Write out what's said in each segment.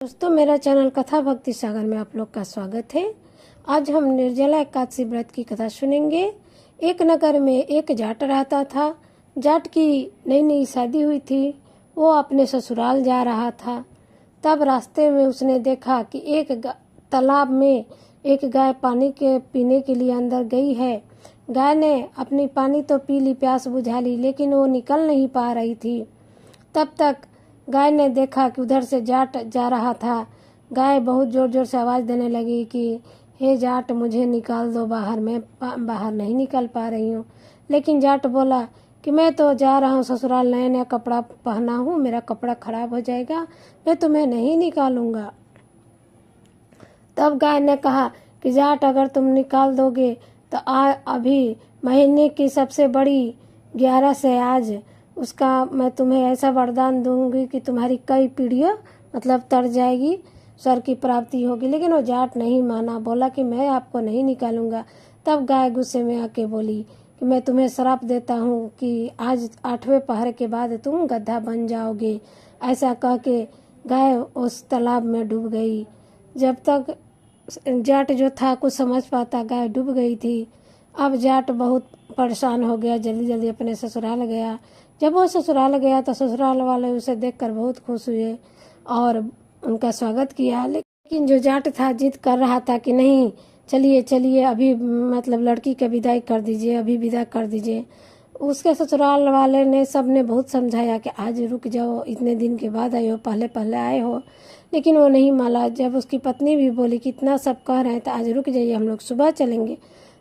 दोस्तों, मेरा चैनल कथा भक्ति सागर में आप लोग का स्वागत है। आज हम निर्जला एकादशी व्रत की कथा सुनेंगे। एक नगर में एक जाट रहता था। जाट की नई नई शादी हुई थी। वो अपने ससुराल जा रहा था। तब रास्ते में उसने देखा कि एक तालाब में एक गाय पानी के पीने के लिए अंदर गई है। गाय ने अपनी पानी तो पी ली, प्यास बुझा ली, लेकिन वो निकल नहीं पा रही थी। तब तक गाय ने देखा कि उधर से जाट जा रहा था। गाय बहुत जोर जोर से आवाज़ देने लगी कि हे जाट, मुझे निकाल दो बाहर, मैं बाहर नहीं निकल पा रही हूँ। लेकिन जाट बोला कि मैं तो जा रहा हूँ ससुराल, नया नया कपड़ा पहना हूँ, मेरा कपड़ा खराब हो जाएगा, मैं तुम्हें नहीं निकालूंगा। तब गाय ने कहा कि जाट, अगर तुम निकाल दोगे तो अभी महीने की सबसे बड़ी 11 से आज उसका मैं तुम्हें ऐसा वरदान दूंगी कि तुम्हारी कई पीढ़ियाँ मतलब तर जाएगी, स्वर्ग की प्राप्ति होगी। लेकिन वो जाट नहीं माना, बोला कि मैं आपको नहीं निकालूंगा। तब गाय गुस्से में आके बोली कि मैं तुम्हें श्राप देता हूँ कि आज 8वें पहर के बाद तुम गधा बन जाओगे। ऐसा कह के गाय उस तालाब में डूब गई। जब तक जाट जो था कुछ समझ पाता, गाय डूब गई थी। अब जाट बहुत परेशान हो गया, जल्दी जल्दी अपने ससुराल गया। जब वो ससुराल गया तो ससुराल वाले उसे देखकर बहुत खुश हुए और उनका स्वागत किया। लेकिन जो जाट था जिद कर रहा था कि नहीं, चलिए चलिए, अभी मतलब लड़की का विदाई कर दीजिए, अभी विदा कर दीजिए। उसके ससुराल वाले ने सबने बहुत समझाया कि आज रुक जाओ, इतने दिन के बाद आए हो, पहले पहले आए हो। लेकिन वो नहीं माना। जब उसकी पत्नी भी बोली कि इतना सब कह रहे हैं तो आज रुक जाइए, हम लोग सुबह चलेंगे।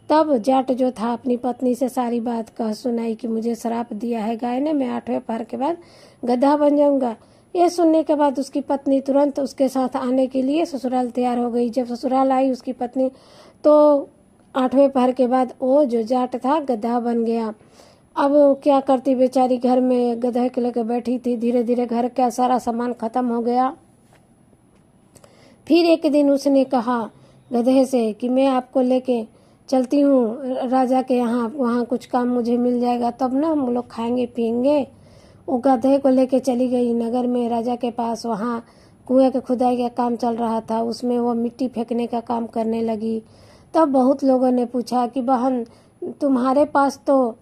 तब जाट जो था अपनी पत्नी से सारी बात कह सुनाई कि मुझे श्राप दिया है गाय ने, मैं 8वें पहर के बाद गधा बन जाऊंगा। ये सुनने के बाद उसकी पत्नी तुरंत उसके साथ आने के लिए ससुराल तैयार हो गई। जब ससुराल आई उसकी पत्नी तो 8वें पहर के बाद वो जो जाट था गधा बन गया। अब क्या करती बेचारी, घर में गधे के लेकर बैठी थी। धीरे धीरे घर का सारा सामान खत्म हो गया। फिर एक दिन उसने कहा गधे से कि मैं आपको लेके चलती हूँ राजा के यहाँ, वहाँ कुछ काम मुझे मिल जाएगा, तब ना हम लोग खाएंगे पियेंगे। वो गधे को लेके चली गई नगर में राजा के पास। वहाँ कुएं के खुदाई का काम चल रहा था, उसमें वो मिट्टी फेंकने का काम करने लगी। तब बहुत लोगों ने पूछा कि बहन, तुम्हारे पास तो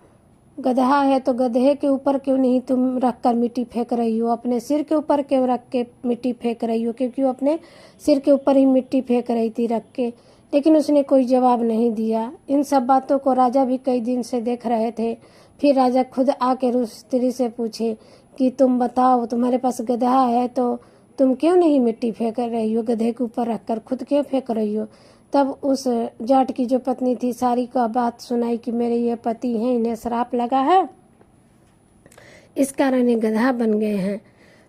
गधा है तो गधे के ऊपर क्यों नहीं तुम रख कर मिट्टी फेंक रही हो, अपने सिर के ऊपर क्यों रख के मिट्टी फेंक रही हो? क्योंकि वो अपने सिर के ऊपर ही मिट्टी फेंक रही थी रख के। लेकिन उसने कोई जवाब नहीं दिया। इन सब बातों को राजा भी कई दिन से देख रहे थे। फिर राजा खुद आके उस स्त्री से पूछे कि तुम बताओ, तुम्हारे पास गधा है तो तुम क्यों नहीं मिट्टी फेंक रही हो, गधे के ऊपर रख कर खुद क्यों फेंक रही हो? तब उस जाट की जो पत्नी थी सारी का बात सुनाई कि मेरे ये पति हैं, इन्हें श्राप लगा है, इस कारण ये गधा बन गए हैं।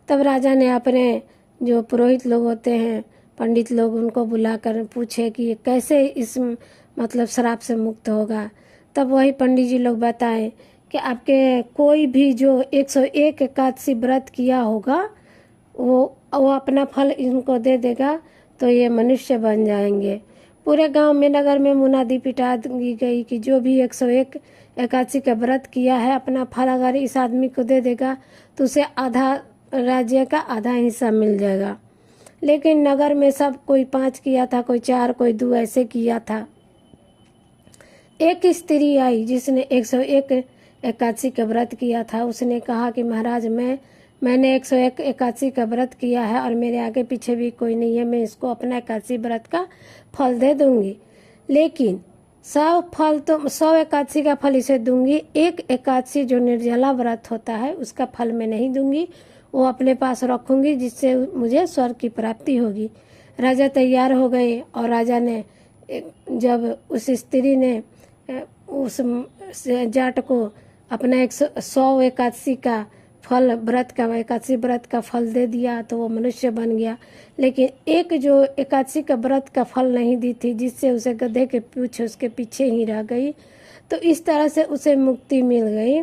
तब राजा ने अपने जो पुरोहित लोग होते हैं, पंडित लोग, उनको बुलाकर पूछे कि ये कैसे इस मतलब श्राप से मुक्त होगा। तब वही पंडित जी लोग बताए कि आपके कोई भी जो 101 एकादशी व्रत किया होगा वो अपना फल इनको दे देगा तो ये मनुष्य बन जाएंगे। पूरे गांव में नगर में मुनादी पिटा दी गई कि जो भी 101 एकादशी का व्रत किया है अपना फल अगर इस आदमी को दे देगा तो उसे आधा राज्य का आधा हिस्सा मिल जाएगा। लेकिन नगर में सब कोई 5 किया था, कोई 4, कोई 2 ऐसे किया था। एक स्त्री आई जिसने 101 एकादशी का व्रत किया था। उसने कहा कि महाराज, मैंने 101 एकादशी का व्रत किया है और मेरे आगे पीछे भी कोई नहीं है, मैं इसको अपना एकादशी व्रत का फल दे दूंगी। लेकिन 100 एकादशी का फल इसे दूंगी, एक एकादशी जो निर्जला व्रत होता है उसका फल मैं नहीं दूंगी, वो अपने पास रखूंगी, जिससे मुझे स्वर्ग की प्राप्ति होगी। राजा तैयार हो गए और राजा ने जब उस स्त्री ने उस जाट को अपना 100 एकादशी का फल एकादशी व्रत का फल दे दिया तो वो मनुष्य बन गया। लेकिन एक जो एकादशी का व्रत का फल नहीं दी थी, जिससे उसे गधे के पूंछ उसके पीछे ही रह गई, तो इस तरह से उसे मुक्ति मिल गई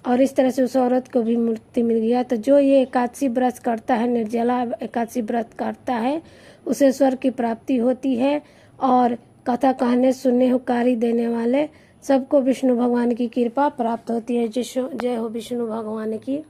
और इस तरह से उस औरत को भी मुक्ति मिल गया। तो जो ये एकादशी व्रत करता है, निर्जला एकादशी व्रत करता है, उसे स्वर्ग की प्राप्ति होती है। और कथा कहने सुनने हुकारी देने वाले सबको विष्णु भगवान की कृपा प्राप्त होती है। जय हो विष्णु भगवान की।